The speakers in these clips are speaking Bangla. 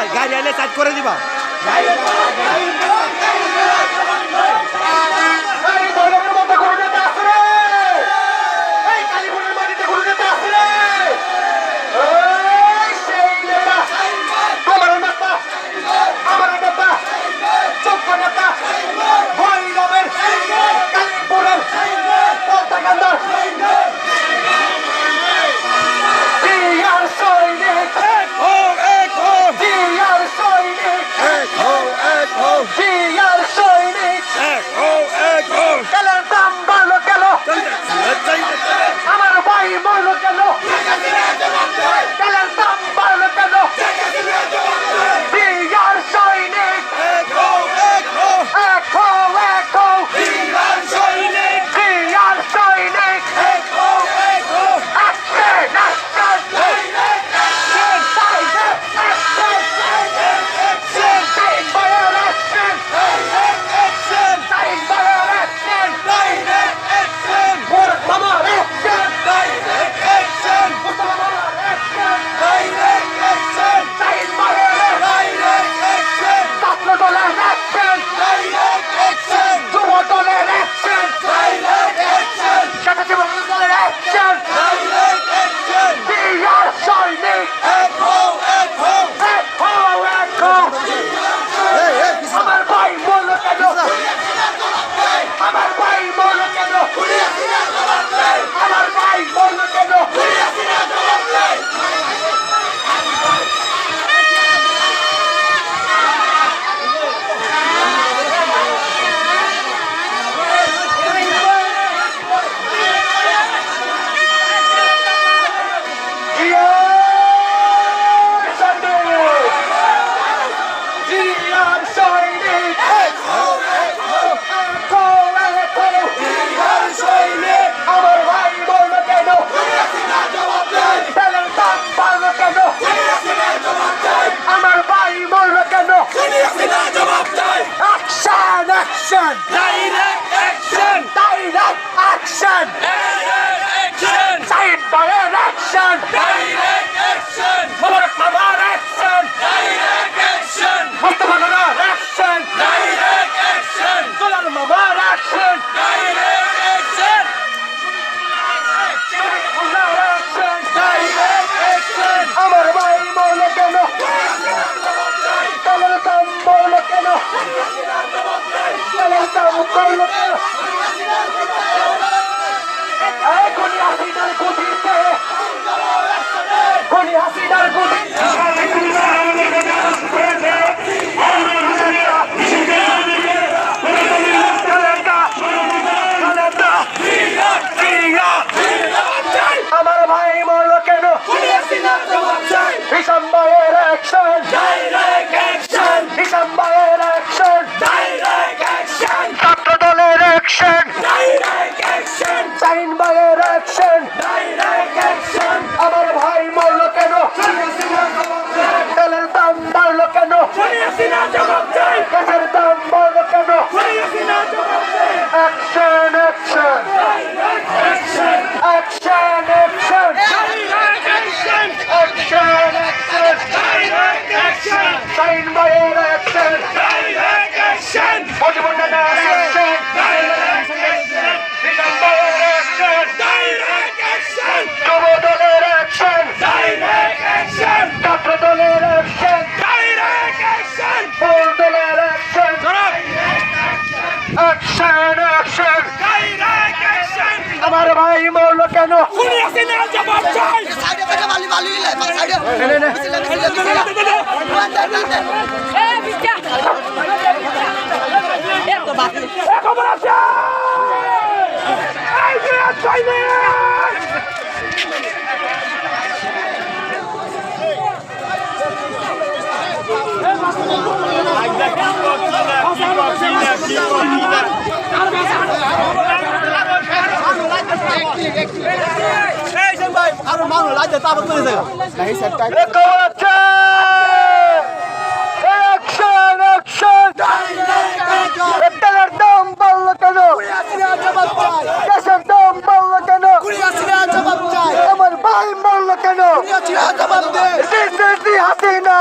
ভাই গাড়ি এলে সাইড করে দিবা। আমার ভাই মরল কেন? তেলের দাম বাড়লো কেন? জিয়ার সৈনিক এক হও, জিয়ার সৈনিক আমার ভাই মরল কেন? তেলের দাম বাড়লো কেন? গ্যাসের দাম বাড়লো কেন? Action action action action action সাইন বাইয়ের অ্যাকশন মুজিবুর রহমান অ্যাকশন যুব দলের অ্যাকশন ছাত্র দলের অ্যাকশন ফুল দলের অ্যাকশন অ্যাকশন অ্যাকশন আমার ভাই মরল কেন? আরো মানুষ লাইতে তারপর করে দেয় নাই স্যার টাইম অ্যাকশন অ্যাকশন তেলের দাম বাড়লো কেন? গ্যাসের দাম বাড়লো কেন? আমার ভাই মরলো কেন? হাসিনা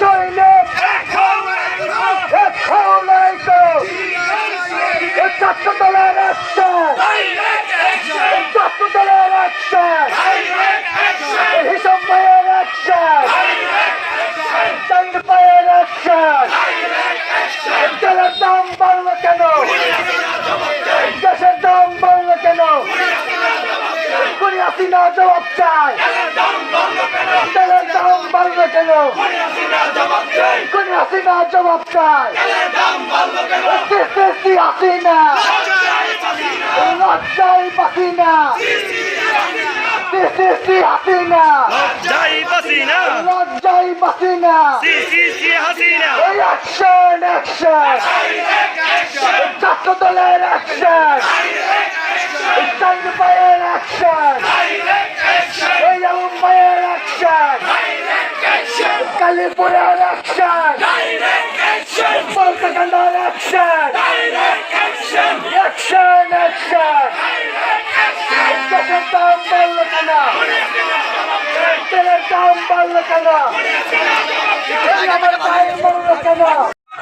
সৈনিক এক হও লড়াই করো ছাত্র দলের অ্যাকশন ছাত্র দলের অ্যাকশন হিসাব ভাইয়ের অ্যাকশন চাইন ভাইয়ের অ্যাকশন তেলের দাম বাড়লো কেন গ্যাসের দাম বাড়লো কেন কোন হাসিনা জবাব চায় তেলের দাম বাড়লো কেন কোন হাসিনা জবাব চায় হাসিনা লজ্জাই বাসিনা হাসিনা জয় হাসিনা লজ্জাই বাসিনা সিসি হাসিনা অ্যাকশন অ্যাকশন ছাত্র দলের অ্যাকশন চাইন ভাইয়ের অ্যাকশন এই আলম ভাইয়ের অ্যাকশন কালীপুরের অ্যাকশন পাল্টাকান্ডার অ্যাকশন অ্যাকশন অ্যাকশন গ্যাসের দাম বাড়লো কেন তেলের দাম বাড়লো কেন আমার ভাই মরলো কেন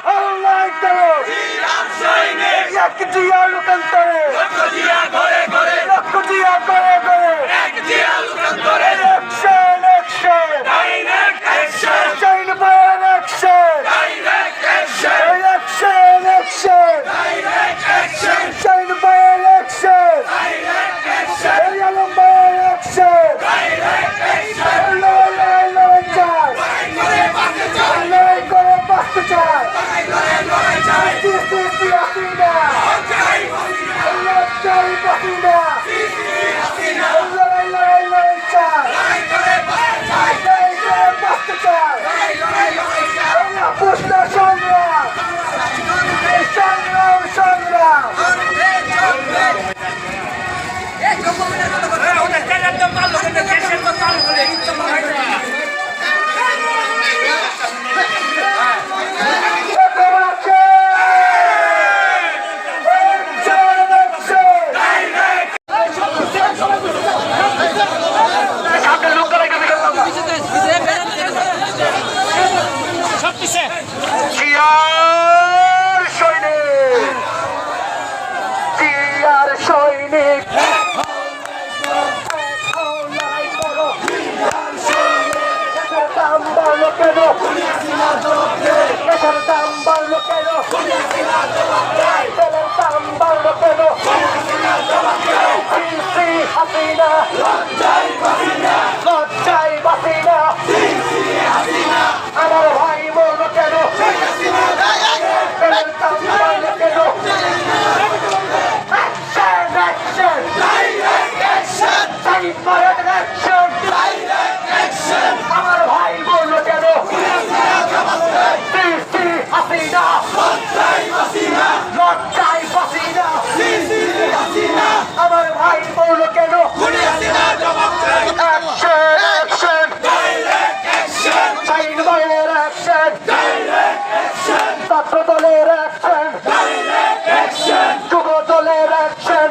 আল্লাহ করো এক জিয়া লোকান্তরে লক্ষ জিয়া করে করে অ্যাকশন অ্যাকশন চাইন ভাইয়ের অ্যাকশন অ্যাকশন অ্যাকশন চাইন ভাইয়ের অ্যাকশন এই আলম ভাইয়ের অ্যাকশন লড়াই চাই লড়াই করে বাঁচতে চাই হাসিনা লজ্জাই বাসিনা লড়াই চাই লড়াই করে বাঁচতে চাই প্রশ্ন সংগ্রাম সংগ্রাম সংগ্রাম জিয়ার সৈনিক জিয়ার সৈনিক দাম বাড়লো কেন গ্যাসের দাম বাড়লো কেন তেলের দাম বাড়লো কেন হাসিনা লজ্জাই বাসিনা আমার ভাই মরলো কেন তেলের দাম বাড়লো কেন অ্যাকশন অ্যাকশন চাইন ভাইয়ের অ্যাকশন আমার ভাই মরলো কেন হাসিনা লজ্জাই বাসিনা আমার ভাই মরলো কেন অ্যাকশন অ্যাকশন চাইন ভাইয়ের অ্যাকশন ছাত্র দলের অ্যাকশন যুব দলের অ্যাকশন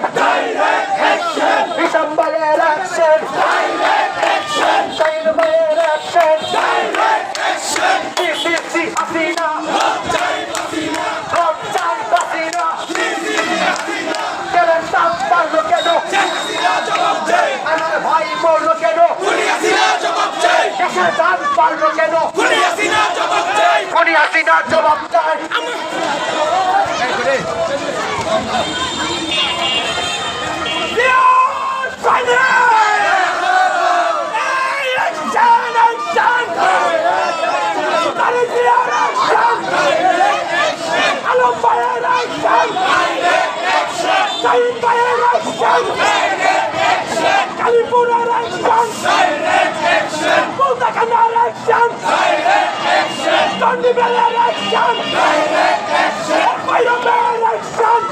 হিসাম ভাইয়ের অ্যাকশন চাইন ভাইয়ের অ্যাকশন হাসিনা লজ্জাই বাসিনা তেলের দাম বাড়লো কেন আমার ভাই মরলো কেন গ্যাসের দাম বাড়লো কেন কোন হাসিনা জবাব চাই কালীপুরের অ্যাকশন পাল্টাকান্ডার অ্যাকশন চন্ডীবেলের অ্যাকশন ভৈরবের অ্যাকশন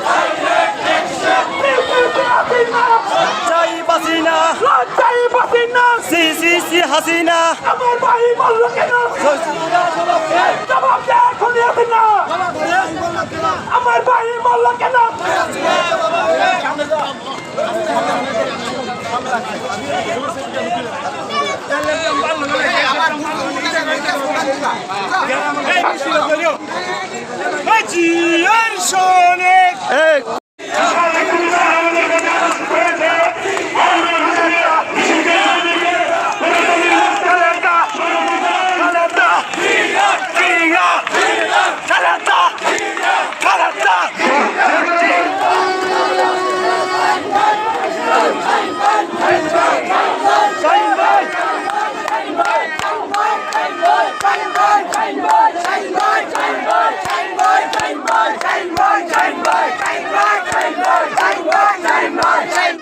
জয় হাসিনা লজ্জাই বাসিনা সিসি হাসিনা আমার ভাই বললো কেন জবাব দে খুনি হাসিনা আমার ভাই বললো কেন জিয়ার সনে